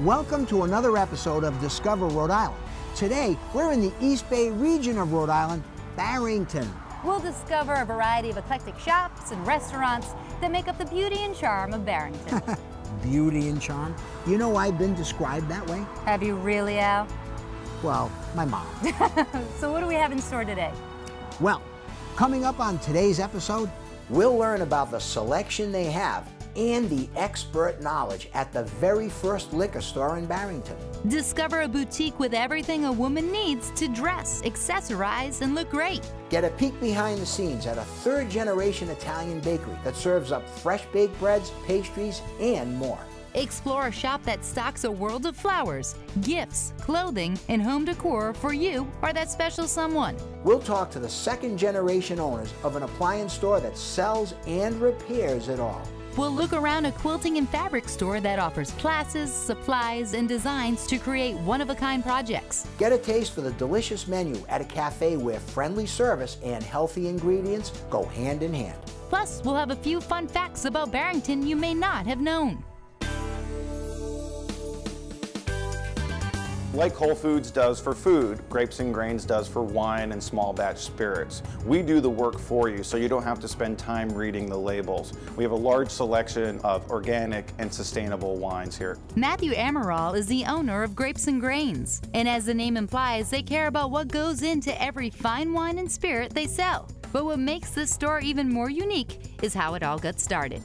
Welcome to another episode of Discover Rhode Island. Today, we're in the East Bay region of Rhode Island, Barrington. We'll discover a variety of eclectic shops and restaurants that make up the beauty and charm of Barrington. Beauty and charm? You know I've been described that way? Have you really, Al? Well, my mom. So what do we have in store today? Well, coming up on today's episode, we'll learn about the selection they have and the expert knowledge at the very first liquor store in Barrington. Discover a boutique with everything a woman needs to dress, accessorize, and look great. Get a peek behind the scenes at a third-generation Italian bakery that serves up fresh baked breads, pastries, and more. Explore a shop that stocks a world of flowers, gifts, clothing, and home decor for you or that special someone. We'll talk to the second-generation owners of an appliance store that sells and repairs it all. We'll look around a quilting and fabric store that offers classes, supplies, and designs to create one-of-a-kind projects. Get a taste for the delicious menu at a cafe where friendly service and healthy ingredients go hand in hand. Plus, we'll have a few fun facts about Barrington you may not have known. Like Whole Foods does for food, Grapes and Grains does for wine and small batch spirits. We do the work for you so you don't have to spend time reading the labels. We have a large selection of organic and sustainable wines here. Matthew Amaral is the owner of Grapes and Grains, and as the name implies, they care about what goes into every fine wine and spirit they sell. But what makes this store even more unique is how it all got started.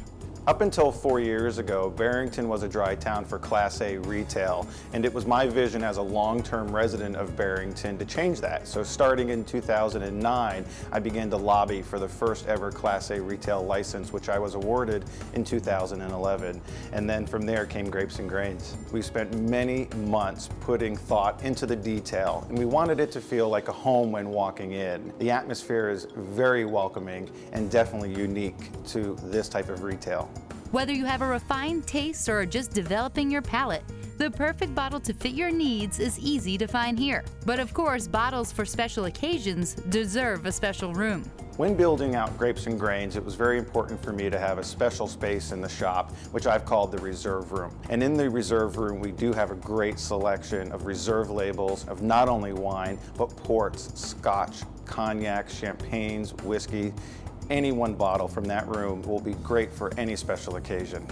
Up until 4 years ago, Barrington was a dry town for Class A retail, and it was my vision as a long-term resident of Barrington to change that. So starting in 2009, I began to lobby for the first ever Class A retail license, which I was awarded in 2011. And then from there came Grapes and Grains. We spent many months putting thought into the detail, and we wanted it to feel like a home when walking in. The atmosphere is very welcoming and definitely unique to this type of retail. Whether you have a refined taste or are just developing your palate, the perfect bottle to fit your needs is easy to find here. But of course, bottles for special occasions deserve a special room. When building out Grapes and Grains, it was very important for me to have a special space in the shop, which I've called the reserve room. And in the reserve room, we do have a great selection of reserve labels of not only wine, but ports, scotch, cognac, champagnes, whiskey. Any one bottle from that room will be great for any special occasion.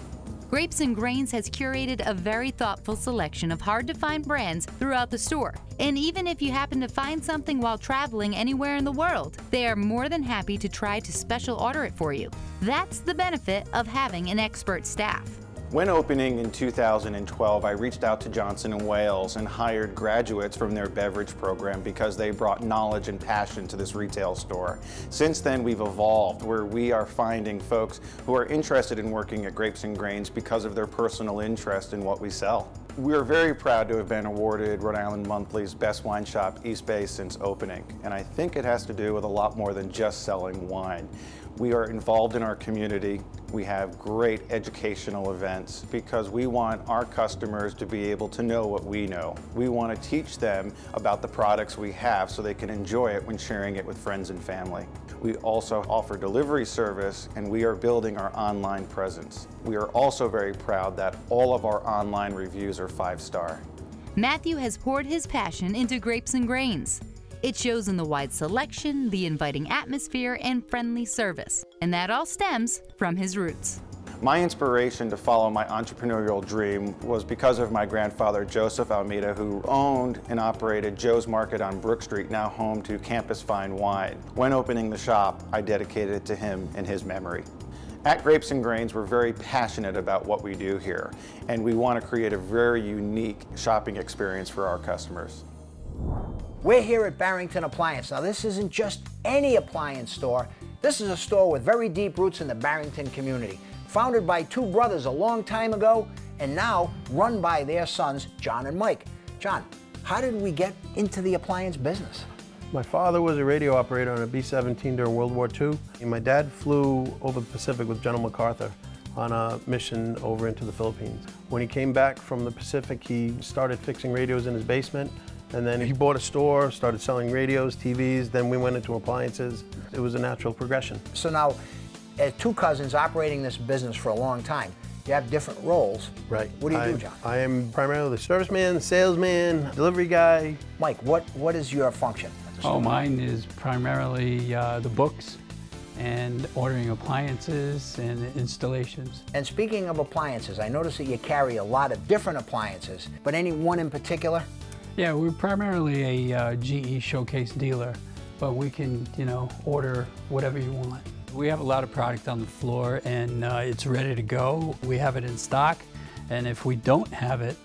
Grapes and Grains has curated a very thoughtful selection of hard-to-find brands throughout the store. And even if you happen to find something while traveling anywhere in the world, they are more than happy to try to special order it for you. That's the benefit of having an expert staff. When opening in 2012, I reached out to Johnson & Wales and hired graduates from their beverage program because they brought knowledge and passion to this retail store. Since then, we've evolved where we are finding folks who are interested in working at Grapes and Grains because of their personal interest in what we sell. We are very proud to have been awarded Rhode Island Monthly's Best Wine Shop East Bay since opening, and I think it has to do with a lot more than just selling wine. We are involved in our community. We have great educational events because we want our customers to be able to know what we know. We want to teach them about the products we have so they can enjoy it when sharing it with friends and family. We also offer delivery service, and we are building our online presence. We are also very proud that all of our online reviews are 5-star. Matthew has poured his passion into Grapes and Grains. It shows in the wide selection, the inviting atmosphere, and friendly service. And that all stems from his roots. My inspiration to follow my entrepreneurial dream was because of my grandfather, Joseph Almeida, who owned and operated Joe's Market on Brook Street, now home to Campus Fine Wine. When opening the shop, I dedicated it to him in his memory. At Grapes and Grains, we're very passionate about what we do here, and we want to create a very unique shopping experience for our customers. We're here at Barrington Appliance. Now, this isn't just any appliance store. This is a store with very deep roots in the Barrington community. Founded by two brothers a long time ago, and now run by their sons, John and Mike. John, how did we get into the appliance business? My father was a radio operator on a B-17 during World War II. And my dad flew over the Pacific with General MacArthur on a mission over into the Philippines. When he came back from the Pacific, he started fixing radios in his basement. And then he bought a store, started selling radios, TVs, then we went into appliances. It was a natural progression. So now, as two cousins operating this business for a long time, You have different roles. Right. What do you do, John? I am primarily the serviceman, salesman, delivery guy. Mike, what is your function at the store? Oh, mine is primarily the books and ordering appliances and installations. And speaking of appliances, I notice that you carry a lot of different appliances, but any one in particular? Yeah, we're primarily a GE showcase dealer, but we can, order whatever you want. We have a lot of product on the floor and it's ready to go. We have it in stock, and if we don't have it,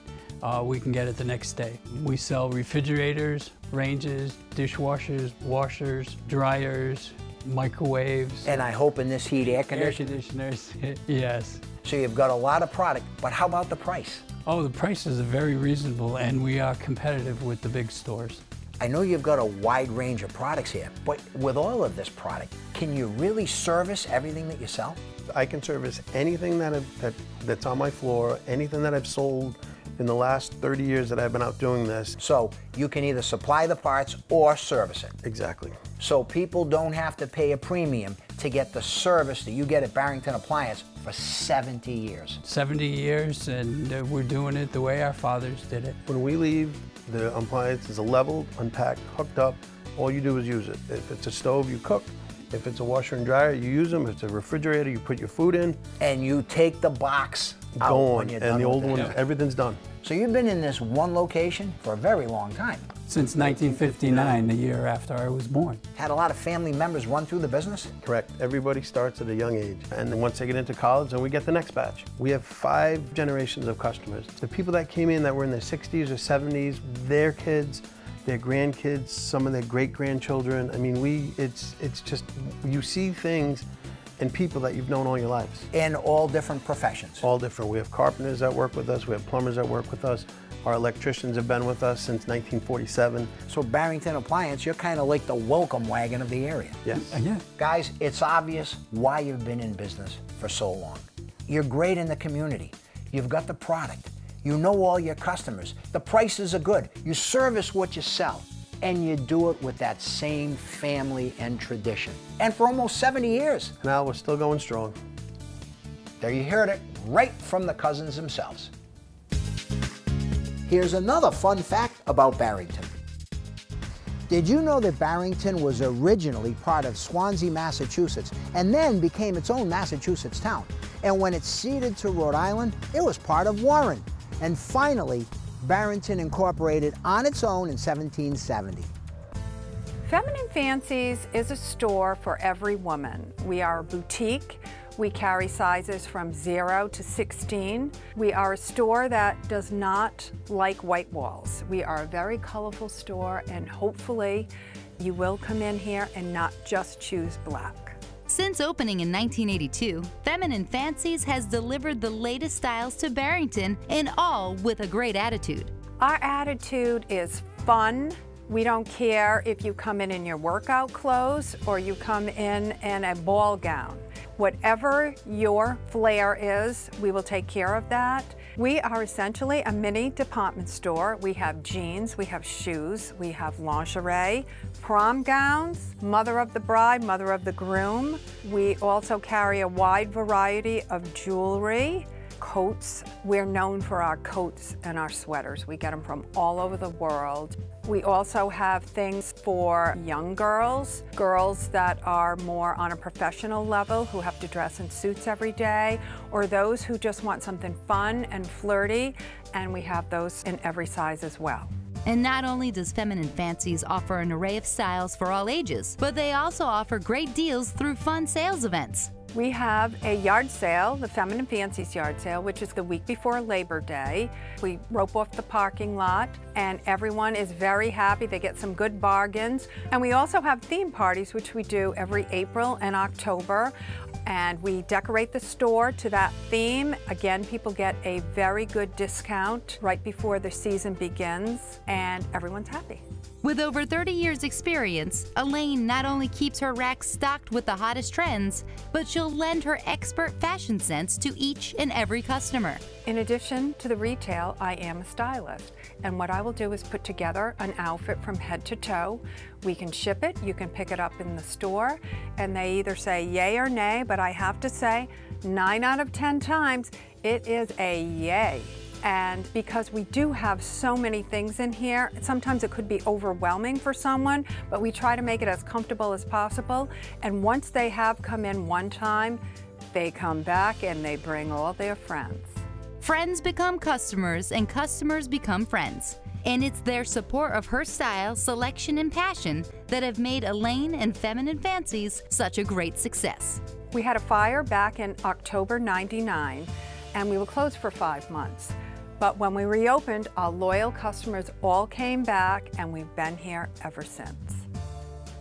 we can get it the next day. We sell refrigerators, ranges, dishwashers, washers, dryers, microwaves. And I hope in this heat, air conditioners, yes. So you've got a lot of product, but how about the price? Oh, the prices are very reasonable, and we are competitive with the big stores. I know you've got a wide range of products here, but with all of this product, can you really service everything that you sell? I can service anything that's on my floor, anything that I've sold in the last 30 years that I've been out doing this. So you can either supply the parts or service it. Exactly. So people don't have to pay a premium to get the service that you get at Barrington Appliance for 70 years. 70 years, and we're doing it the way our fathers did it. When we leave, the appliance is leveled, unpacked, hooked up. All you do is use it. If it's a stove, you cook. If it's a washer and dryer, you use them. If it's a refrigerator, you put your food in. And you take the box out Go when on, you're and done the with old it. ones, everything's done. So you've been in this one location for a very long time. Since 1959, the year after I was born. Had a lot of family members run through the business? Correct. Everybody starts at a young age. And then once they get into college, then we get the next batch. We have 5 generations of customers. The people that came in that were in their 60s or 70s, their kids, their grandkids, some of their great-grandchildren. I mean, it's just, you see things and people that you've known all your lives. In all different professions. All different. We have carpenters that work with us. We have plumbers that work with us. Our electricians have been with us since 1947. So Barrington Appliance, you're kind of like the welcome wagon of the area. Yes. Yeah. Guys, it's obvious why you've been in business for so long. You're great in the community. You've got the product. You know all your customers. The prices are good. You service what you sell. And you do it with that same family and tradition. And for almost 70 years. Now we're still going strong. There you heard it, right from the cousins themselves. Here's another fun fact about Barrington. Did you know that Barrington was originally part of Swansea, Massachusetts, and then became its own Massachusetts town? And when it ceded to Rhode Island, it was part of Warren. And finally, Barrington incorporated on its own in 1770. Feminine Fancies is a store for every woman. We are a boutique. We carry sizes from 0 to 16. We are a store that does not like white walls. We are a very colorful store, and hopefully you will come in here and not just choose black. Since opening in 1982, Feminine Fancies has delivered the latest styles to Barrington, and all with a great attitude. Our attitude is fun. We don't care if you come in your workout clothes or you come in a ball gown. Whatever your flair is, we will take care of that. We are essentially a mini department store. We have jeans, we have shoes, we have lingerie, prom gowns, mother of the bride, mother of the groom. We also carry a wide variety of jewelry, coats. We're known for our coats and our sweaters. We get them from all over the world. We also have things for young girls, girls that are more on a professional level who have to dress in suits every day, or those who just want something fun and flirty, and we have those in every size as well. And not only does Feminine Fancies offer an array of styles for all ages, but they also offer great deals through fun sales events. We have a yard sale, the Feminine Fancies yard sale, which is the week before Labor Day. We rope off the parking lot and everyone is very happy. They get some good bargains. And we also have theme parties, which we do every April and October. And we decorate the store to that theme. Again, people get a very good discount right before the season begins, and everyone's happy. With over 30 years experience, Elaine not only keeps her racks stocked with the hottest trends, but she'll lend her expert fashion sense to each and every customer. In addition to the retail, I am a stylist, and what I will do is put together an outfit from head to toe. We can ship it, you can pick it up in the store, and they either say yay or nay, but I have to say 9 out of 10 times It is a yay. And because we do have so many things in here, sometimes it could be overwhelming for someone, but we try to make it as comfortable as possible. And once they have come in one time, they come back and they bring all their friends. Friends become customers and customers become friends. And it's their support of her style, selection, and passion that have made Elaine and Feminine Fancies such a great success. We had a fire back in October '99, and we were closed for 5 months. But when we reopened, our loyal customers all came back, and we've been here ever since.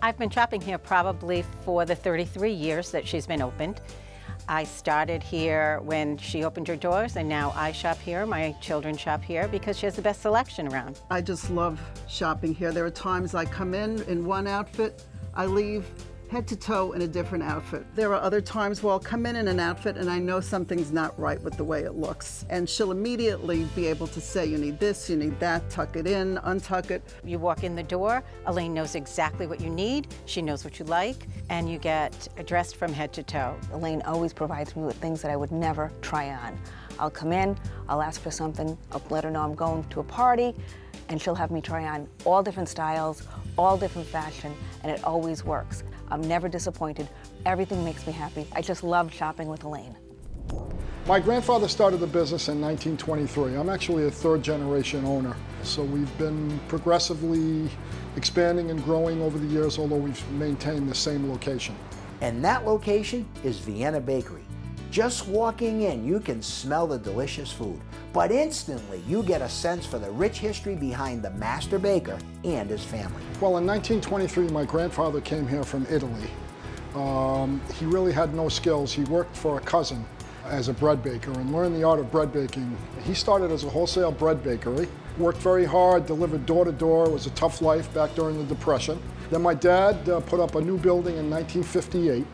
I've been shopping here probably for the 33 years that she's been opened. I started here when she opened her doors, and now I shop here, my children shop here, because she has the best selection around. I just love shopping here. There are times I come in one outfit, I leave head to toe in a different outfit. There are other times where I'll come in an outfit and I know something's not right with the way it looks. And she'll immediately be able to say, you need this, you need that, tuck it in, untuck it. You walk in the door, Elaine knows exactly what you need, she knows what you like, and you get dressed from head to toe. Elaine always provides me with things that I would never try on. I'll come in, I'll ask for something, I'll let her know I'm going to a party, and she'll have me try on all different styles, all different fashion, and it always works. I'm never disappointed. Everything makes me happy. I just love shopping with Elaine. My grandfather started the business in 1923. I'm actually a third-generation owner. So we've been progressively expanding and growing over the years, although we've maintained the same location. And that location is Vienna Bakery. Just walking in, you can smell the delicious food, but instantly you get a sense for the rich history behind the master baker and his family. Well, in 1923, my grandfather came here from Italy. He really had no skills. He worked for a cousin as a bread baker and learned the art of bread baking. He started as a wholesale bread bakery, worked very hard, delivered door to door. It was a tough life back during the Depression. Then my dad put up a new building in 1958,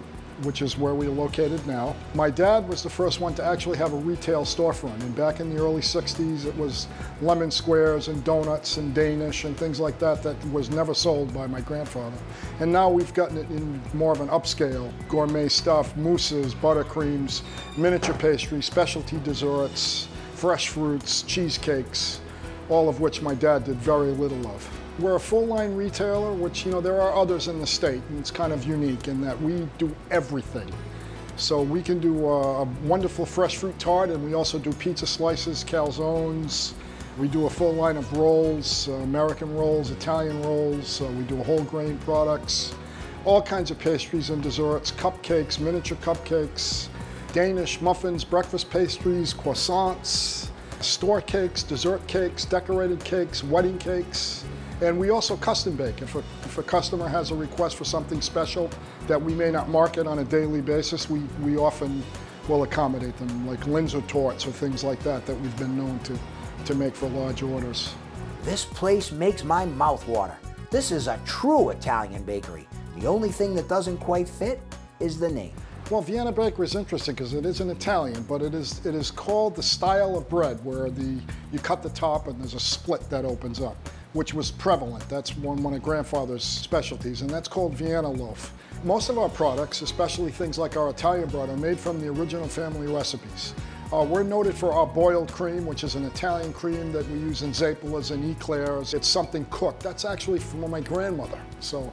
which is where we're located now. My dad was the first one to actually have a retail storefront, and back in the early 60s it was lemon squares and donuts and Danish and things like that that was never sold by my grandfather. And now we've gotten it in more of an upscale, gourmet stuff, mousses, buttercreams, miniature pastries, specialty desserts, fresh fruits, cheesecakes, all of which my dad did very little of. We're a full-line retailer, which, there are others in the state, and it's kind of unique in that we do everything. So we can do a wonderful fresh fruit tart, and we also do pizza slices, calzones. We do a full line of rolls, American rolls, Italian rolls. We do whole grain products, all kinds of pastries and desserts, cupcakes, miniature cupcakes, Danish muffins, breakfast pastries, croissants, store cakes, dessert cakes, decorated cakes, wedding cakes. And we also custom bake. If a customer has a request for something special that we may not market on a daily basis, we often will accommodate them, like Linzer torts or things like that we've been known to make for large orders. This place makes my mouth water. This is a true Italian bakery. The only thing that doesn't quite fit is the name. Well, Vienna Bakery is interesting because it is an Italian, but it is called the style of bread where you cut the top and there's a split that opens up, which was prevalent. That's one of Grandfather's specialties, and that's called Vienna loaf. Most of our products, especially things like our Italian bread, are made from the original family recipes. We're noted for our boiled cream, which is an Italian cream that we use in zeppolas and eclairs. It's something cooked. That's actually from my grandmother. So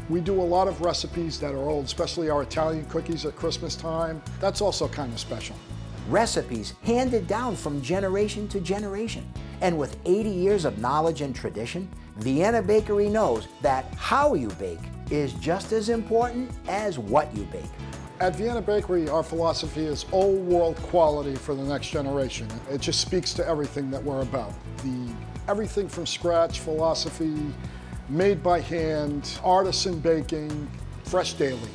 we do a lot of recipes that are old, especially our Italian cookies at Christmas time. That's also kind of special. Recipes handed down from generation to generation. And with 80 years of knowledge and tradition, Vienna Bakery knows that how you bake is just as important as what you bake. At Vienna Bakery, our philosophy is old world quality for the next generation. It just speaks to everything that we're about. The everything from scratch philosophy, made by hand, artisan baking, fresh daily.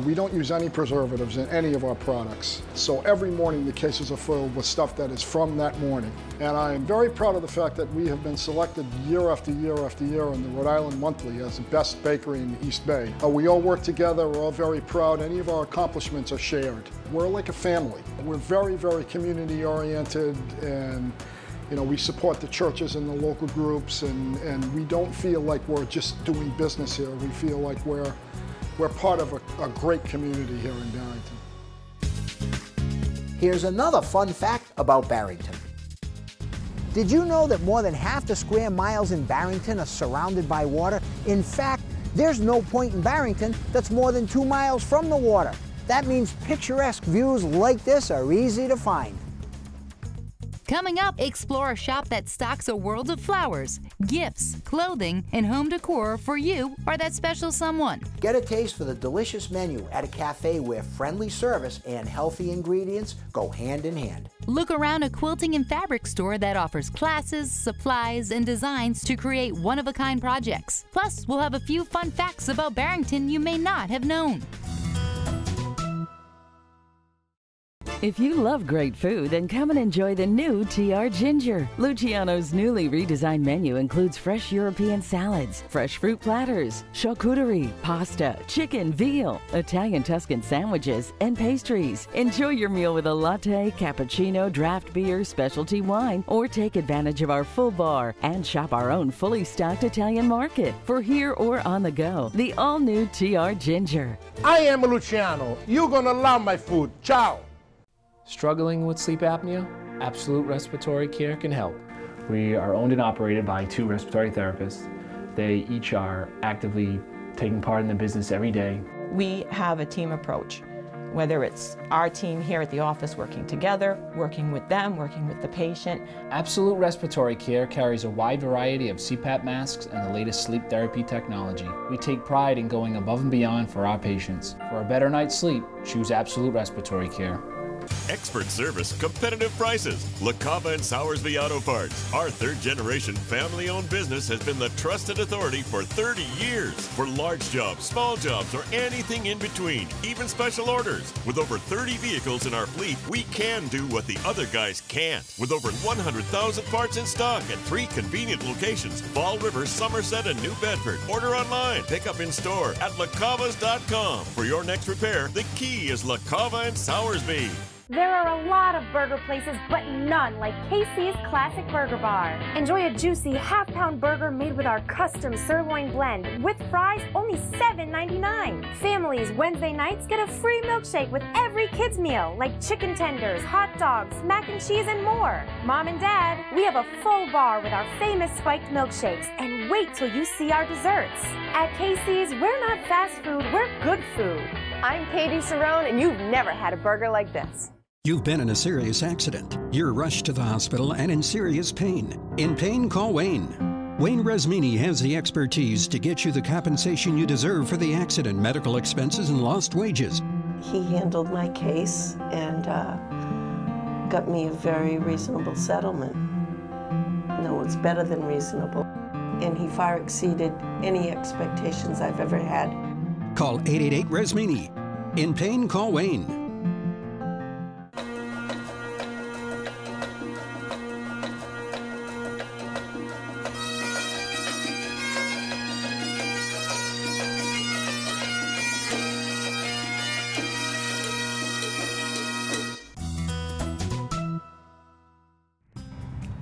We don't use any preservatives in any of our products. So every morning the cases are filled with stuff that is from that morning. And I am very proud of the fact that we have been selected year after year after year in the Rhode Island Monthly as the best bakery in the East Bay. We all work together, we're all very proud. Any of our accomplishments are shared. We're like a family. We're very, very community oriented, and we support the churches and the local groups, and we don't feel like we're just doing business here. We feel like we're part of a great community here in Barrington. Here's another fun fact about Barrington. Did you know that more than half the square miles in Barrington are surrounded by water? In fact, there's no point in Barrington that's more than 2 miles from the water. That means picturesque views like this are easy to find. Coming up, explore a shop that stocks a world of flowers, gifts, clothing, and home decor for you or that special someone. Get a taste for the delicious menu at a cafe where friendly service and healthy ingredients go hand in hand. Look around a quilting and fabric store that offers classes, supplies, and designs to create one-of-a-kind projects. Plus, we'll have a few fun facts about Barrington you may not have known. If you love great food, then come and enjoy the new TR Ginger. Luciano's newly redesigned menu includes fresh European salads, fresh fruit platters, charcuterie, pasta, chicken, veal, Italian Tuscan sandwiches, and pastries. Enjoy your meal with a latte, cappuccino, draft beer, specialty wine, or take advantage of our full bar and shop our own fully stocked Italian market for here or on the go. The all-new TR Ginger. I am Luciano. You're gonna love my food. Ciao. Struggling with sleep apnea? Absolute Respiratory Care can help. We are owned and operated by 2 respiratory therapists. They each are actively taking part in the business every day. We have a team approach, whether it's our team here at the office working together, working with them, working with the patient. Absolute Respiratory Care carries a wide variety of CPAP masks and the latest sleep therapy technology. We take pride in going above and beyond for our patients. For a better night's sleep, choose Absolute Respiratory Care. Expert service, competitive prices. La Cava and Sowersby Auto Parts. Our third-generation family-owned business has been the trusted authority for 30 years. For large jobs, small jobs, or anything in between, even special orders. With over 30 vehicles in our fleet, we can do what the other guys can't. With over 100,000 parts in stock at 3 convenient locations, Fall River, Somerset, and New Bedford. Order online, pick up in store at lacavas.com. For your next repair, the key is La Cava and Sowersby. There are a lot of burger places, but none like KC's Classic Burger Bar. Enjoy a juicy half-pound burger made with our custom sirloin blend with fries only $7.99. Families Wednesday nights get a free milkshake with every kids meal like chicken tenders, hot dogs, mac and cheese, and more. Mom and Dad, we have a full bar with our famous spiked milkshakes, and wait till you see our desserts. At KC's, we're not fast food, we're good food. I'm Katie Cerrone, and you've never had a burger like this. You've been in a serious accident. You're rushed to the hospital and in serious pain. In pain, call Wayne. Wayne Resmini has the expertise to get you the compensation you deserve for the accident, medical expenses, and lost wages. He handled my case and got me a very reasonable settlement. No, it's better than reasonable. And he far exceeded any expectations I've ever had. Call 888-RESMINI. In pain, call Wayne.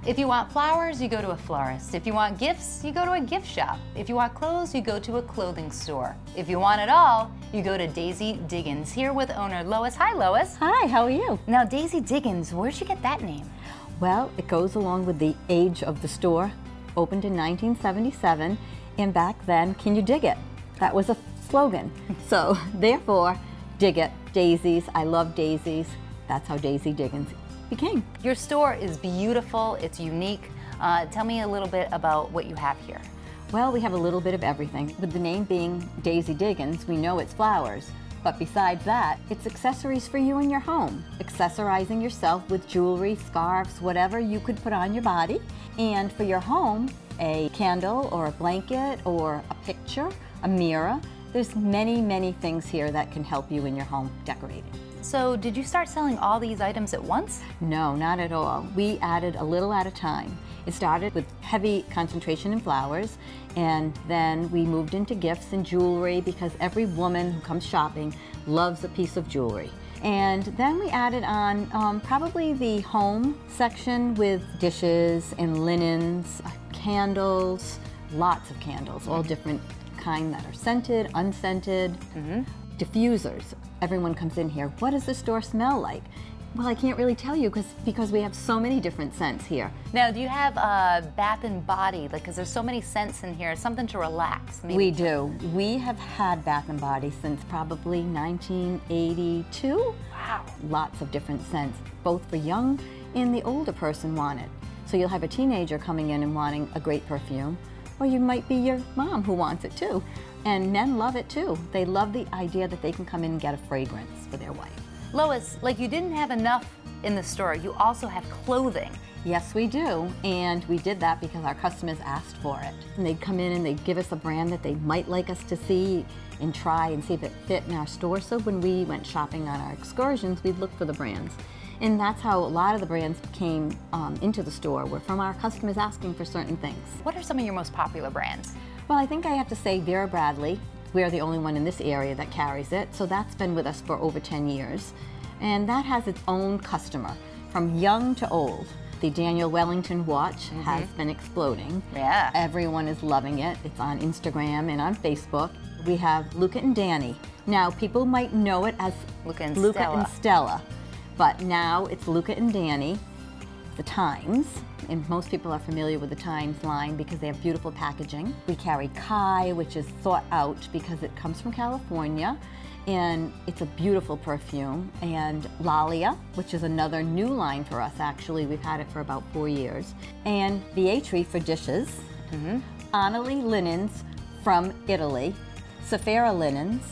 If you want flowers, you go to a florist. If you want gifts, you go to a gift shop. If you want clothes, you go to a clothing store. If you want it all, you go to Daisy Diggins. Here with owner Lois. Hi, Lois. Hi, how are you? Now, Daisy Diggins, where'd you get that name? Well, it goes along with the age of the store. Opened in 1977, and back then, can you dig it? That was a slogan. So, therefore, dig it. Daisies, I love daisies. That's how Daisy Diggins became. Your store is beautiful, it's unique. Tell me a little bit about what you have here. Well, we have a little bit of everything. With the name being Daisy Diggins, we know it's flowers. But besides that, it's accessories for you in your home. Accessorizing yourself with jewelry, scarves, whatever you could put on your body. And for your home, a candle or a blanket or a picture, a mirror. There's many, many things here that can help you in your home decorating. So did you start selling all these items at once? No, not at all. We added a little at a time. It started with heavy concentration in flowers, and then we moved into gifts and jewelry because every woman who comes shopping loves a piece of jewelry. And then we added on probably the home section with dishes and linens, candles, lots of candles, all different kind that are scented, unscented, diffusers. Everyone comes in here, what does the store smell like? Well, I can't really tell you because we have so many different scents here. Now, do you have bath and body? Like, because there's so many scents in here, something to relax. Maybe. We do. We have had bath and body since probably 1982. Wow. Lots of different scents, both for young and the older person want it. So you'll have a teenager coming in and wanting a great perfume, or you might be your mom who wants it too. And men love it too. They love the idea that they can come in and get a fragrance for their wife. Lois, like you didn't have enough in the store, you also have clothing. Yes, we do, and we did that because our customers asked for it. And they'd come in and they'd give us a brand that they might like us to see and try and see if it fit in our store. So when we went shopping on our excursions, we'd look for the brands. And that's how a lot of the brands came into the store, were from our customers asking for certain things. What are some of your most popular brands? Well, I think I have to say Vera Bradley. We're the only one in this area that carries it, so that's been with us for over 10 years. And that has its own customer, from young to old. The Daniel Wellington watch has been exploding. Yeah. Everyone is loving it. It's on Instagram and on Facebook. We have Luca and Danny. Now, people might know it as Luca and Stella, but now it's Luca and Danny, the Times. And most people are familiar with the Times line because they have beautiful packaging. We carry Kai, which is thought out because it comes from California, and it's a beautiful perfume. And Lalia, which is another new line for us, actually. We've had it for about 4 years. And Vietri for dishes. Anali linens from Italy. Safira linens.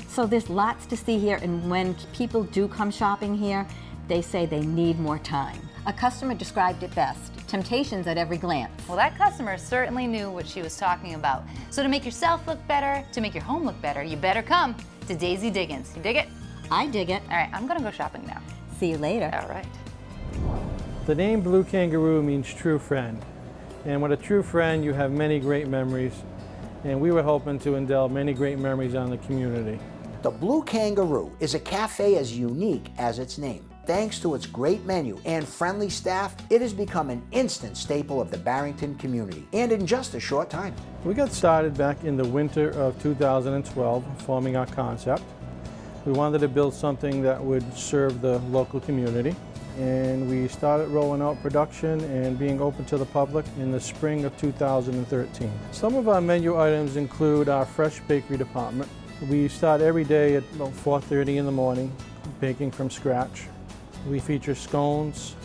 So there's lots to see here, and when people do come shopping here, they say they need more time. A customer described it best: temptations at every glance. Well, that customer certainly knew what she was talking about. So to make yourself look better, to make your home look better, you better come to Daisy Diggins. You dig it? I dig it. All right, I'm gonna go shopping now. See you later. All right. The name Blue Kangaroo means true friend. And with a true friend, you have many great memories. And we were hoping to indulge many great memories on the community. The Blue Kangaroo is a cafe as unique as its name. Thanks to its great menu and friendly staff, it has become an instant staple of the Barrington community, and in just a short time. We got started back in the winter of 2012, forming our concept. We wanted to build something that would serve the local community, and we started rolling out production and being open to the public in the spring of 2013. Some of our menu items include our fresh bakery department. We start every day at about 4:30 in the morning, baking from scratch. We feature scones,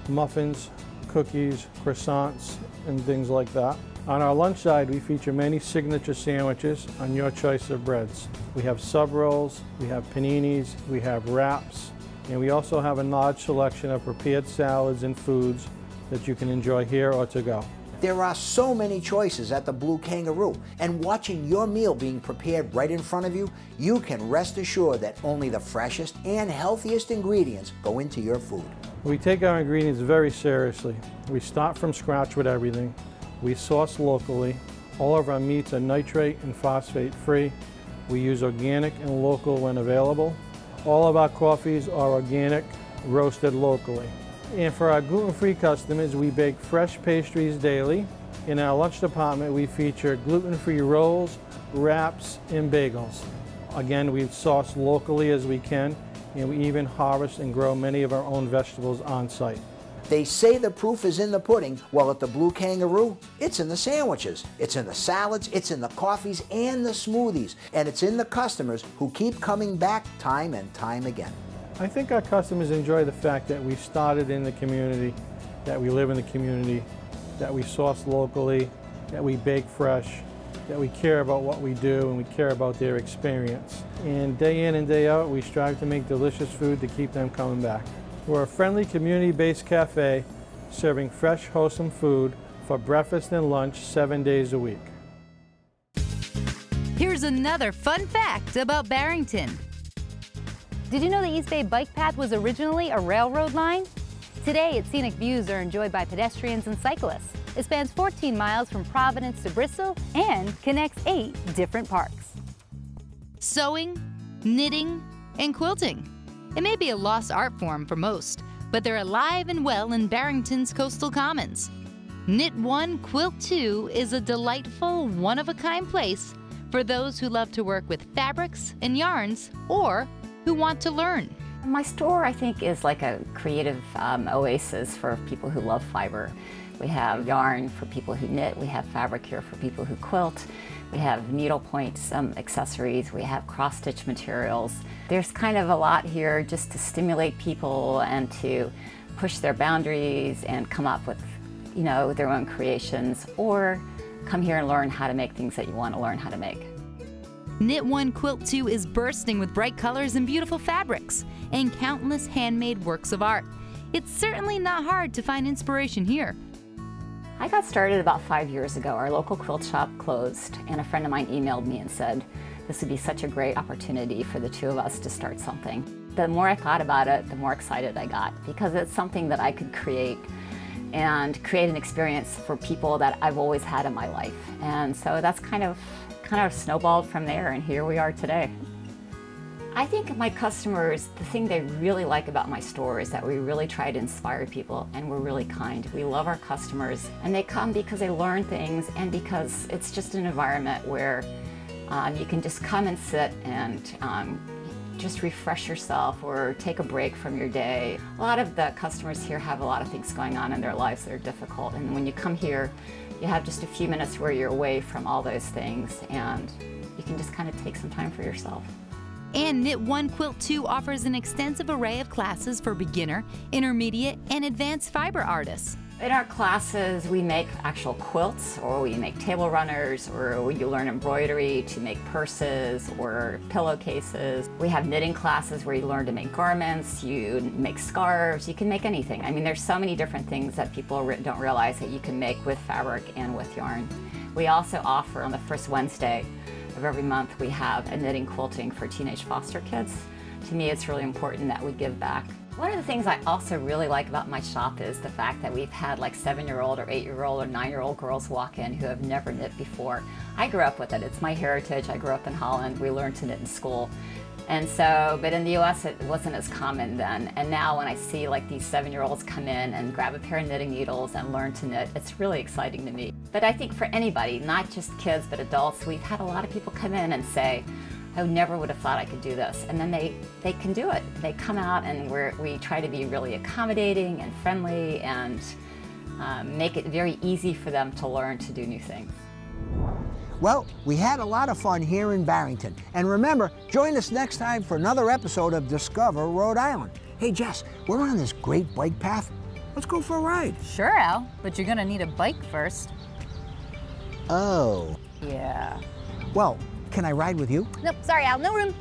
muffins, cookies, croissants, and things like that. On our lunch side, we feature many signature sandwiches on your choice of breads. We have sub rolls, we have paninis, we have wraps, and we also have a large selection of prepared salads and foods that you can enjoy here or to go. There are so many choices at the Blue Kangaroo, and watching your meal being prepared right in front of you, you can rest assured that only the freshest and healthiest ingredients go into your food. We take our ingredients very seriously. We start from scratch with everything. We source locally. All of our meats are nitrate and phosphate free. We use organic and local when available. All of our coffees are organic, roasted locally. And for our gluten-free customers, we bake fresh pastries daily. In our lunch department, we feature gluten-free rolls, wraps, and bagels. Again, we source locally as we can, and we even harvest and grow many of our own vegetables on site. They say the proof is in the pudding. Well, at the Blue Kangaroo, it's in the sandwiches, it's in the salads, it's in the coffees and the smoothies, and it's in the customers who keep coming back time and time again. I think our customers enjoy the fact that we started in the community, that we live in the community, that we source locally, that we bake fresh, that we care about what we do and we care about their experience. And day in and day out, we strive to make delicious food to keep them coming back. We're a friendly community-based cafe serving fresh, wholesome food for breakfast and lunch 7 days a week. Here's another fun fact about Barrington. Did you know the East Bay Bike Path was originally a railroad line? Today, its scenic views are enjoyed by pedestrians and cyclists. It spans 14 miles from Providence to Bristol and connects 8 different parks. Sewing, knitting, and quilting. It may be a lost art form for most, but they're alive and well in Barrington's coastal commons. Knit One Quilt Too is a delightful, one-of-a-kind place for those who love to work with fabrics and yarns or who want to learn. My store, I think, is like a creative oasis for people who love fiber. We have yarn for people who knit, we have fabric here for people who quilt, we have needlepoint accessories, we have cross-stitch materials. There's kind of a lot here just to stimulate people and to push their boundaries and come up with, you know, their own creations, or come here and learn how to make things that you want to learn how to make. Knit One Quilt Too is bursting with bright colors and beautiful fabrics, and countless handmade works of art. It's certainly not hard to find inspiration here. I got started about 5 years ago. Our local quilt shop closed, and a friend of mine emailed me and said, this would be such a great opportunity for the two of us to start something. The more I thought about it, the more excited I got, because it's something that I could create and create an experience for people that I've always had in my life. And so that's kind of snowballed from there, and here we are today. I think my customers, the thing they really like about my store is that we really try to inspire people, and we're really kind. We love our customers, and they come because they learn things and because it's just an environment where you can just come and sit and just refresh yourself or take a break from your day. A lot of the customers here have a lot of things going on in their lives that are difficult, and when you come here, you have just a few minutes where you're away from all those things, and you can just kind of take some time for yourself. And Knit One Quilt Too offers an extensive array of classes for beginner, intermediate, and advanced fiber artists. In our classes, we make actual quilts, or we make table runners, or you learn embroidery to make purses or pillowcases. We have knitting classes where you learn to make garments, you make scarves, you can make anything. I mean, there's so many different things that people don't realize that you can make with fabric and with yarn. We also offer on the first Wednesday of every month, we have a knitting quilting for teenage foster kids. To me, it's really important that we give back. One of the things I also really like about my shop is the fact that we've had like 7-year-old or 8-year-old or 9-year-old girls walk in who have never knit before. I grew up with it. It's my heritage. I grew up in Holland. We learned to knit in school. And so, but in the US it wasn't as common then. And now when I see like these 7-year-olds come in and grab a pair of knitting needles and learn to knit, it's really exciting to me. But I think for anybody, not just kids but adults, we've had a lot of people come in and say, I never would have thought I could do this. And then they can do it. They come out, and we try to be really accommodating and friendly and make it very easy for them to learn to do new things. Well, we had a lot of fun here in Barrington. And remember, join us next time for another episode of Discover Rhode Island. Hey, Jess, we're on this great bike path. Let's go for a ride. Sure, Al, but you're gonna need a bike first. Oh. Yeah. Well, can I ride with you? Nope, sorry, Al, no room.